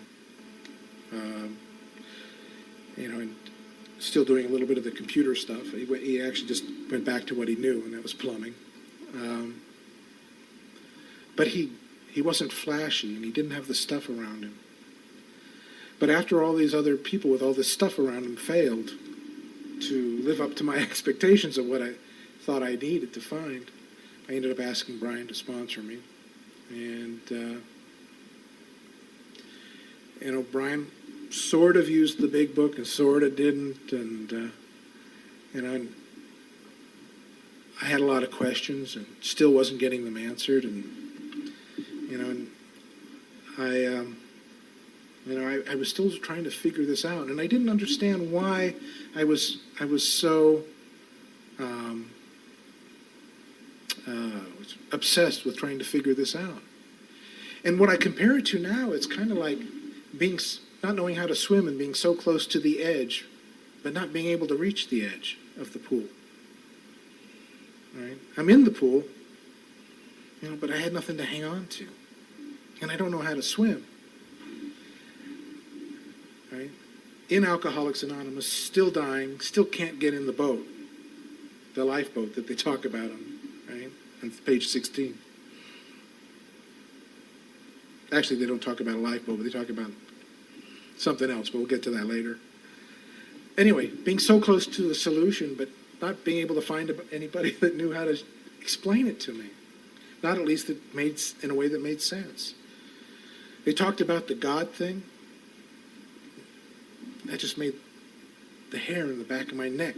and still doing a little bit of the computer stuff. He actually just went back to what he knew, and that was plumbing. But he wasn't flashy, and he didn't have the stuff around him. But after all these other people with all this stuff around him failed to live up to my expectations of what I thought I needed to find, I ended up asking Brian to sponsor me. And, Brian sort of used the big book and sort of didn't. And, I had a lot of questions and still wasn't getting them answered. And, I was still trying to figure this out, and I didn't understand why I was so obsessed with trying to figure this out. And what I compare it to now, it's kind of like not knowing how to swim and being so close to the edge, but not being able to reach the edge of the pool. Right? I'm in the pool, but I had nothing to hang on to, and I don't know how to swim. Right? in Alcoholics Anonymous, still dying, still can't get in the boat, the lifeboat that they talk about on page 16. Actually, they don't talk about a lifeboat, but they talk about something else, but we'll get to that later. Anyway, being so close to the solution, but not being able to find anybody that knew how to explain it to me. Not at least that made in a way that made sense. They talked about the God thing. That just made the hair in the back of my neck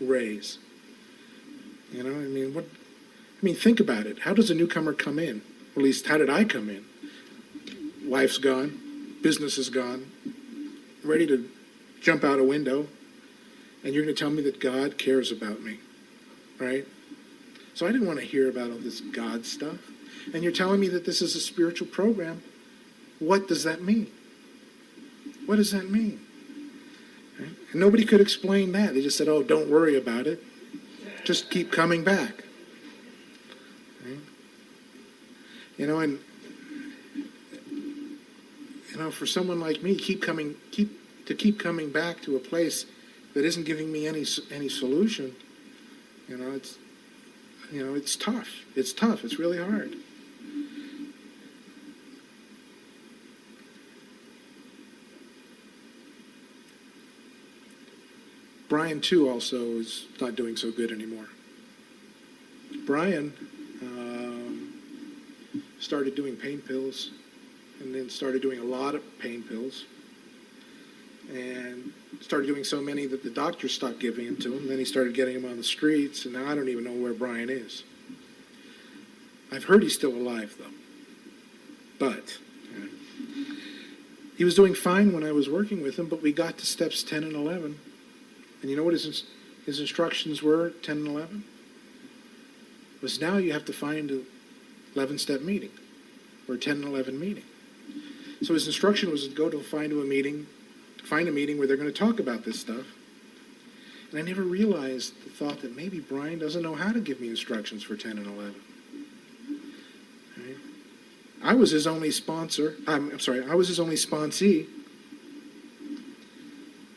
raise. You know, I mean, think about it. How does a newcomer come in? Or at least, how did I come in? Wife's gone, business is gone, ready to jump out a window, and you're going to tell me that God cares about me, right? So I didn't want to hear about all this God stuff. And you're telling me that this is a spiritual program. What does that mean? What does that mean? Right? And nobody could explain that. They just said, oh, don't worry about it. Just keep coming back. Right? You know, and for someone like me, keep coming back to a place that isn't giving me any solution. It's tough. It's tough. It's really hard. Brian, too, also is not doing so good anymore. Brian started doing pain pills and then started doing a lot of pain pills and started doing so many that the doctor stopped giving them to him. Then he started getting them on the streets, and now I don't even know where Brian is. I've heard he's still alive, though. But he was doing fine when I was working with him, but we got to steps 10 and 11. And you know what his instructions were, 10 and 11? It was now you have to find a 11-step meeting, or a 10 and 11 meeting. So his instruction was to go to find a meeting where they're going to talk about this stuff. And I never realized the thought that maybe Brian doesn't know how to give me instructions for 10 and 11. Right? I was his only sponsor. I was his only sponsee.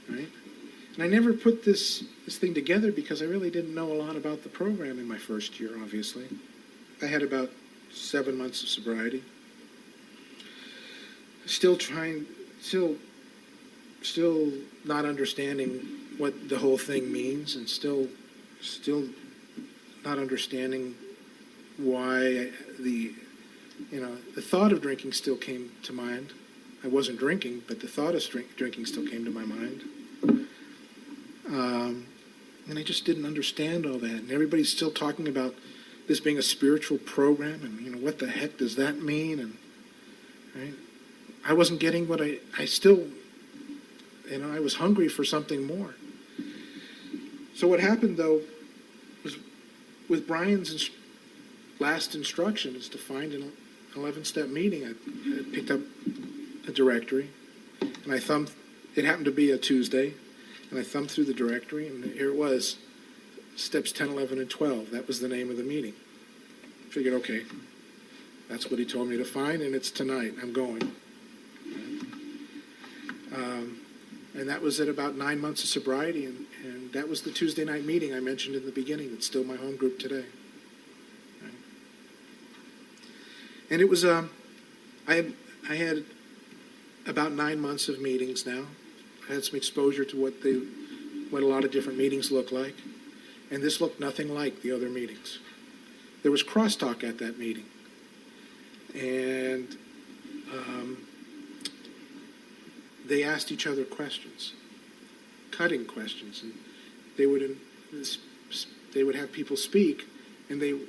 Right? And I never put this thing together because I really didn't know a lot about the program in my first year, obviously. I had about 7 months of sobriety. Still not understanding what the whole thing means, and still not understanding why the thought of drinking still came to mind. I wasn't drinking, but the thought of drinking still came to my mind. And I just didn't understand all that. And everybody's still talking about this being a spiritual program, and what the heck does that mean? And right? I wasn't getting what I still, I was hungry for something more. So what happened, though, was with Brian's last instruction is to find an 11-step meeting. I picked up a directory, and I thumbed, it happened to be a Tuesday, and I thumbed through the directory, and here it was, steps 10, 11, and 12. That was the name of the meeting. Figured, okay, that's what he told me to find, and it's tonight. I'm going. And that was at about 9 months of sobriety, and that was the Tuesday night meeting I mentioned in the beginning. It's still my home group today. Right? And it was, I had about 9 months of meetings now. I had some exposure to what a lot of different meetings look like, and this looked nothing like the other meetings. There was crosstalk at that meeting, and they asked each other questions, cutting questions, and they would have people speak, and and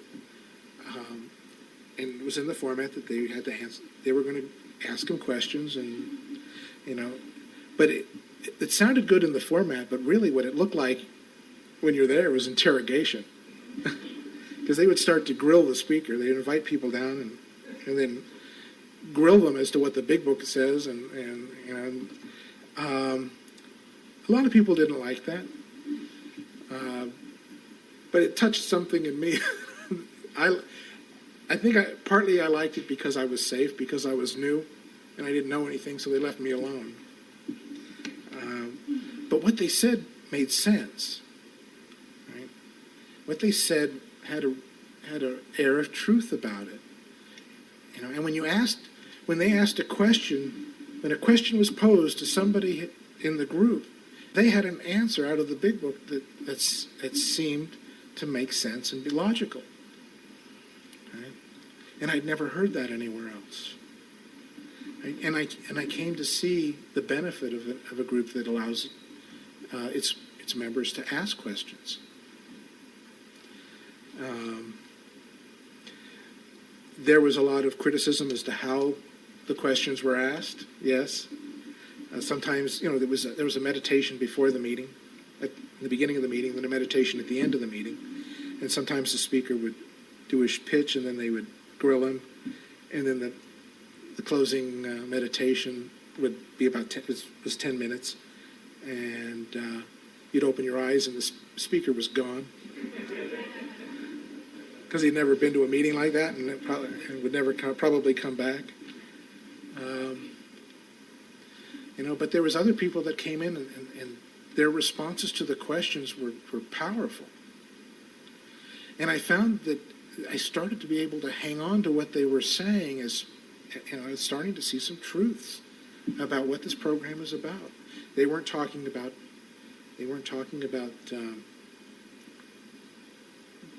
it was in the format that they had to answer. They were going to ask them questions, and but it sounded good in the format, but really what it looked like when you're there was interrogation, because they would start to grill the speaker. They'd invite people down and then grill them as to what the big book says, and a lot of people didn't like that, but it touched something in me. I think partly I liked it because I was safe, because I was new and I didn't know anything, so they left me alone. But what they said made sense. Right? What they said had an air of truth about it. And when they asked a question, when a question was posed to somebody in the group, they had an answer out of the big book that seemed to make sense and be logical. Right? And I'd never heard that anywhere else. Right? And I came to see the benefit of a group that allows its members to ask questions. There was a lot of criticism as to how the questions were asked. Yes, sometimes there was a meditation before the meeting, at the beginning of the meeting, then a meditation at the end of the meeting, and sometimes the speaker would do his pitch, and then they would grill him, and then the closing meditation would be about 10 minutes, and you'd open your eyes, and the speaker was gone. Because he'd never been to a meeting like that, and would never probably come back. But there was other people that came in, and their responses to the questions were powerful. And I found that I started to be able to hang on to what they were saying as, I was starting to see some truths about what this program is about. They weren't talking about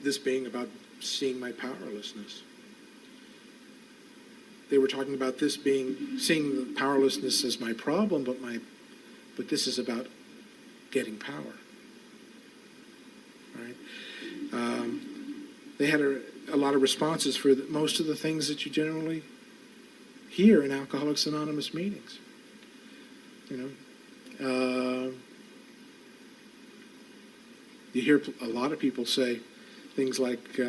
this being about seeing my powerlessness. They were talking about this seeing the powerlessness as my problem, but this is about getting power. Right? They had a lot of responses for most of the things that you generally hear in Alcoholics Anonymous meetings. You hear a lot of people say things like,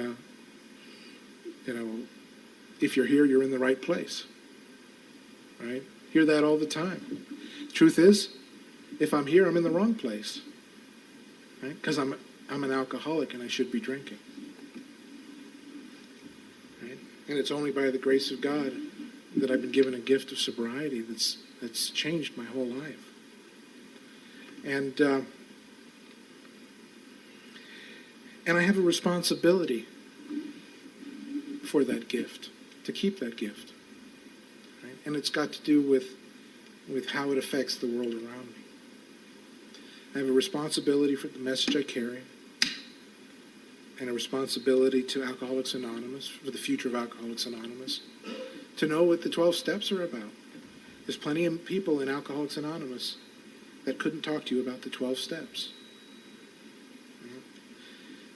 if you're here, you're in the right place. Right? Hear that all the time. Truth is, if I'm here, I'm in the wrong place. Right? Because I'm an alcoholic and I should be drinking. Right? And it's only by the grace of God that I've been given a gift of sobriety that's changed my whole life. And I have a responsibility for that gift, to keep that gift. Right? And it's got to do with how it affects the world around me. I have a responsibility for the message I carry, and a responsibility to Alcoholics Anonymous, for the future of Alcoholics Anonymous, to know what the 12 steps are about. There's plenty of people in Alcoholics Anonymous that couldn't talk to you about the 12 steps.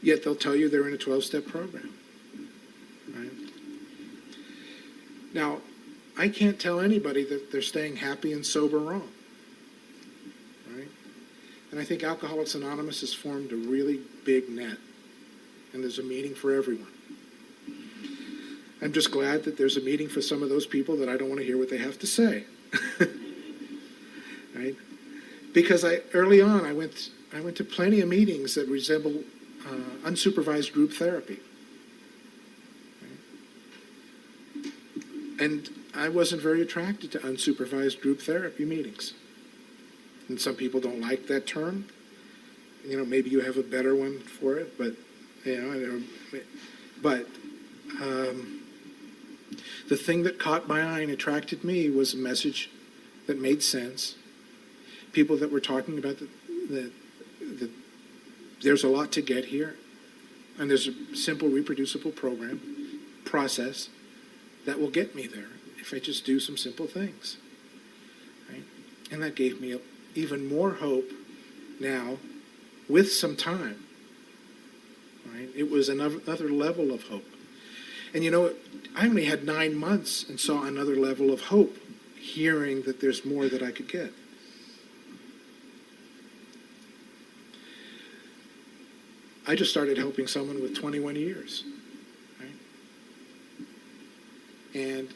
Yet they'll tell you they're in a 12-step program. Right? Now, I can't tell anybody that they're staying happy and sober wrong. Right? And I think Alcoholics Anonymous has formed a really big net, and there's a meeting for everyone. I'm just glad that there's a meeting for some of those people that I don't want to hear what they have to say. Right? Because early on I went to plenty of meetings that resemble unsupervised group therapy. Right? And I wasn't very attracted to unsupervised group therapy meetings. And some people don't like that term. Maybe you have a better one for it, but the thing that caught my eye and attracted me was a message that made sense. People that were talking about that there's a lot to get here, and there's a simple, reproducible process that will get me there if I just do some simple things. Right? And that gave me even more hope now, with some time. Right? It was another level of hope. And I only had 9 months and saw another level of hope, hearing that there's more that I could get. I just started helping someone with 21 years. Right? And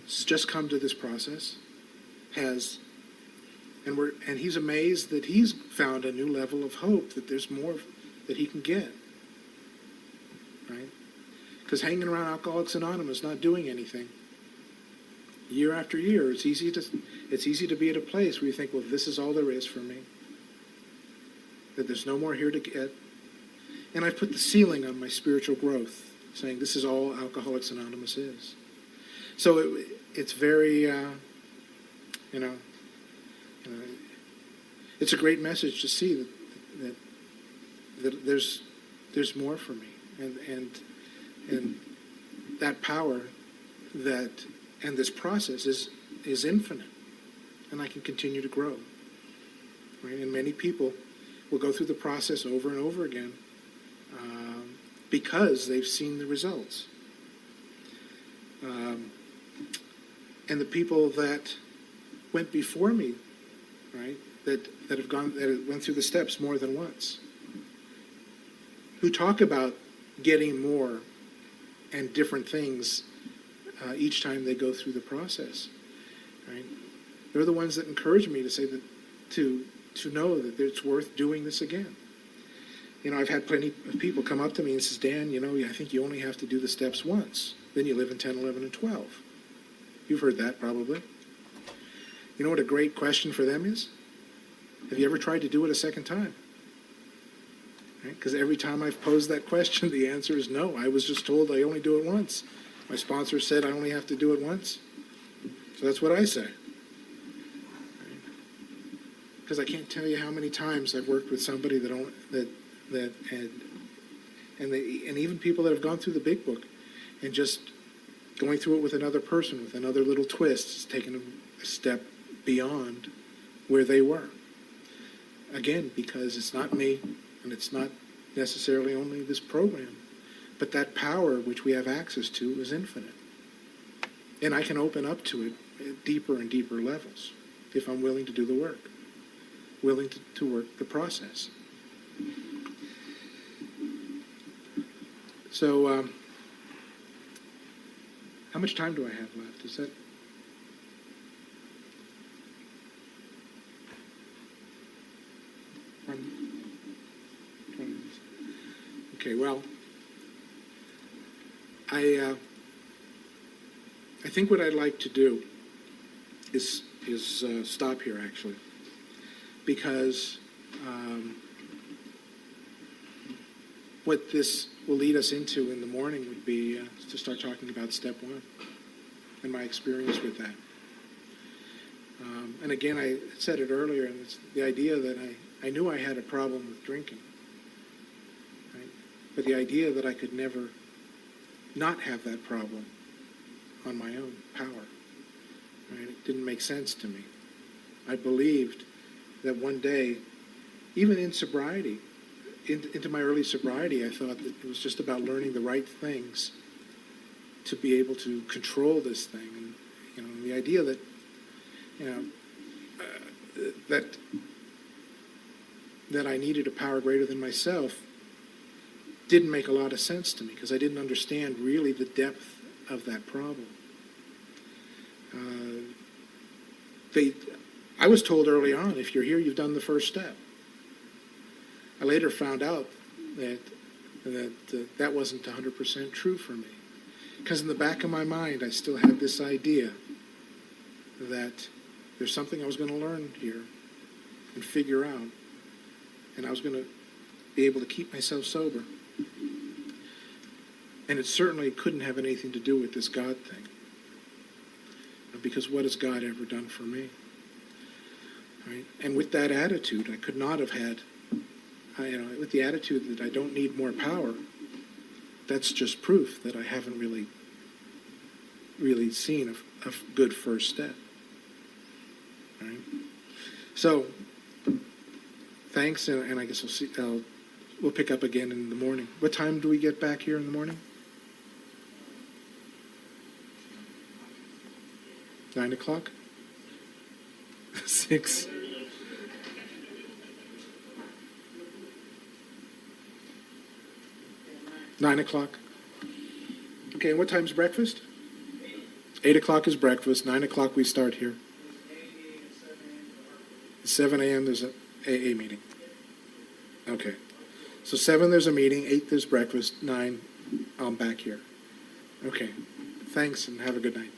just come to this process, and he's amazed that he's found a new level of hope, that there's more that he can get. Right? Because hanging around Alcoholics Anonymous, not doing anything, year after year, it's easy to be at a place where you think, well, this is all there is for me. that there's no more here to get. And I've put the ceiling on my spiritual growth, saying this is all Alcoholics Anonymous is. So it's very, it's a great message to see that there's more for me, and that power and this process is infinite, and I can continue to grow. Right? And many people will go through the process over and over again because they've seen the results. And the people that went before me, right, that went through the steps more than once, who talk about getting more and different things each time they go through the process, right? They're the ones that encourage me to say that to know that it's worth doing this again. I've had plenty of people come up to me and says, Dan, I think you only have to do the steps once. Then you live in 10, 11, and 12. You've heard that probably. You know what a great question for them is? Have you ever tried to do it a second time? Because every time I've posed that question, the answer is no. I was just told I only do it once. My sponsor said I only have to do it once. So that's what I say. Because I can't tell you how many times I've worked with somebody and even people that have gone through the big book and just going through it with another person, with another little twist, has taken a step beyond where they were. Again, because it's not me, and it's not necessarily only this program, but that power which we have access to is infinite. And I can open up to it at deeper and deeper levels if I'm willing to do the work, willing to work the process. So, how much time do I have left? Is that... Okay, well, I think what I'd like to do is stop here, actually, because what this will lead us into in the morning would be to start talking about step one and my experience with that. And again, I said it earlier, and it's the idea that I knew I had a problem with drinking, right? But the idea that I could never not have that problem on my own power, right? It didn't make sense to me. I believed that one day, even in sobriety, into my early sobriety, I thought that it was just about learning the right things to be able to control this thing. And the idea that that I needed a power greater than myself didn't make a lot of sense to me, because I didn't understand really the depth of that problem. I was told early on, if you're here, you've done the first step. I later found out that wasn't 100% true for me, because in the back of my mind, I still had this idea that there's something I was going to learn here and figure out, and I was going to be able to keep myself sober. And it certainly couldn't have anything to do with this God thing, because what has God ever done for me? Right? And with that attitude, I could not have had, with the attitude that I don't need more power, that's just proof that I haven't really seen a good first step. Right? So, thanks, and I guess we'll pick up again in the morning. What time do we get back here in the morning? 9 o'clock? 6? Nine o'clock. Okay, and what time's breakfast? 8 o'clock is breakfast. 9 o'clock we start here. 7 a.m. there's a AA meeting. Okay. So 7 there's a meeting, 8 there's breakfast, 9 I'm back here. Okay. Thanks and have a good night.